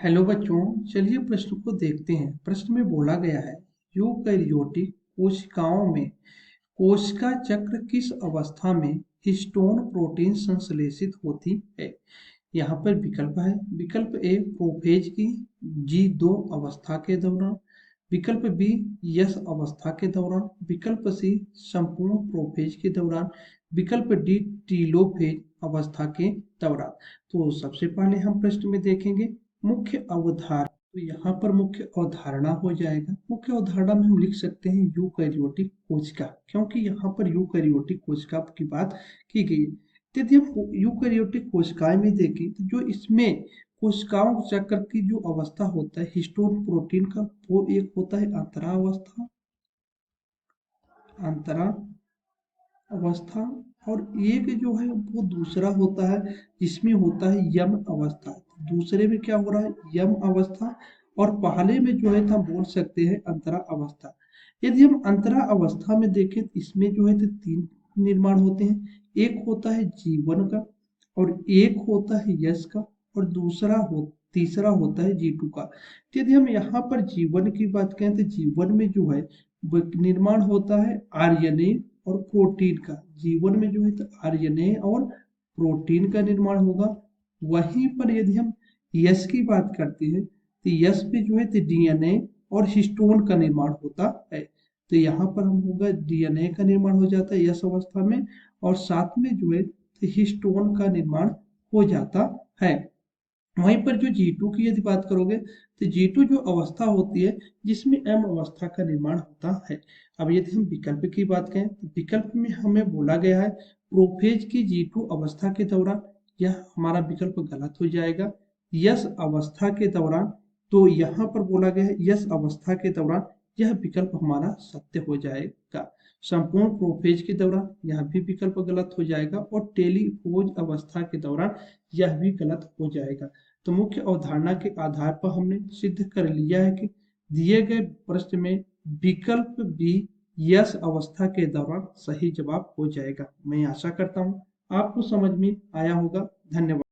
Hello बच्चों, चलिए प्रश्न को देखते हैं। प्रश्न में बोला गया है यूकैरियोटिक कोशिकाओं में कोशिका चक्र किस अवस्था में हिस्टोन प्रोटीन संश्लेषित होती है। यहाँ पर विकल्प है। विकल्प ए प्रोफेज की G2 अवस्था के दौरान, विकल्प बी यस अवस्था के दौरान, विकल्प सी संपूर्ण प्रोफेज के दौरान, विकल्प डी टीलोफेज अवस्था के दौरान। तो सबसे पहले हम प्रश्न में देखेंगे मुख्य अवधारणा। तो यहाँ पर मुख्य अवधारणा हो जाएगा। मुख्य अवधारणा में हम लिख सकते हैं यूकैरियोटिक कोशिका, क्योंकि यहाँ पर यूकैरियोटिक कोशिका की बात की गई है। यदि हम यूकैरियोटिक कोशिकाएं में देखें तो जो इसमें कोशिकाओं चक्र की जो अवस्था होता है हिस्टोन प्रोटीन का, वो एक होता है अंतरावस्था, अंतरा अवस्था, और एक जो है वो दूसरा होता है जिसमें होता है यम अवस्था। दूसरे में क्या हो रहा है, यम अवस्था, और पहले में जो है हम बोल सकते हैं अंतरा अवस्था। यदि हम अंतरा अवस्था में देखें तो इसमें जो है तो तीन निर्माण होते हैं। एक होता है जीवन का, और एक होता है यश का, और तीसरा होता है G2 का। तो यदि हम यहाँ पर जीवन की बात करें तो जीवन में जो है वो निर्माण होता है आरएनए और प्रोटीन का। जीवन में जो है तो आरएनए और प्रोटीन का निर्माण होगा। वहीं पर यदि हम यश की बात करते हैं तो यश पे जो है तो डीएनए और हिस्टोन का निर्माण होता है। तो यहाँ पर हम होगा डीएनए का निर्माण हो जाता है यश अवस्था में, और साथ में जो है हिस्टोन का निर्माण हो जाता है। वहीं पर जो G2 की यदि बात करोगे तो G2 जो अवस्था होती है जिसमें M अवस्था का निर्माण होता है। अब यदि हम विकल्प की बात करें तो विकल्प में हमें बोला गया है प्रोफेज की G2 अवस्था के दौरान। यह हमारा विकल्प गलत हो जाएगा। यस अवस्था के दौरान, तो यहाँ पर बोला गया है यस अवस्था के दौरान, यह विकल्प हमारा सत्य हो जाएगा। संपूर्ण प्रोफेज के दौरान, यह भी विकल्प गलत हो जाएगा। और टेलीफोज अवस्था के दौरान, यह भी गलत हो जाएगा। तो मुख्य अवधारणा के आधार पर हमने सिद्ध कर लिया है कि दिए गए प्रश्न में विकल्प बी यस अवस्था के दौरान सही जवाब हो जाएगा। मैं आशा करता हूँ आपको समझ में आया होगा। धन्यवाद।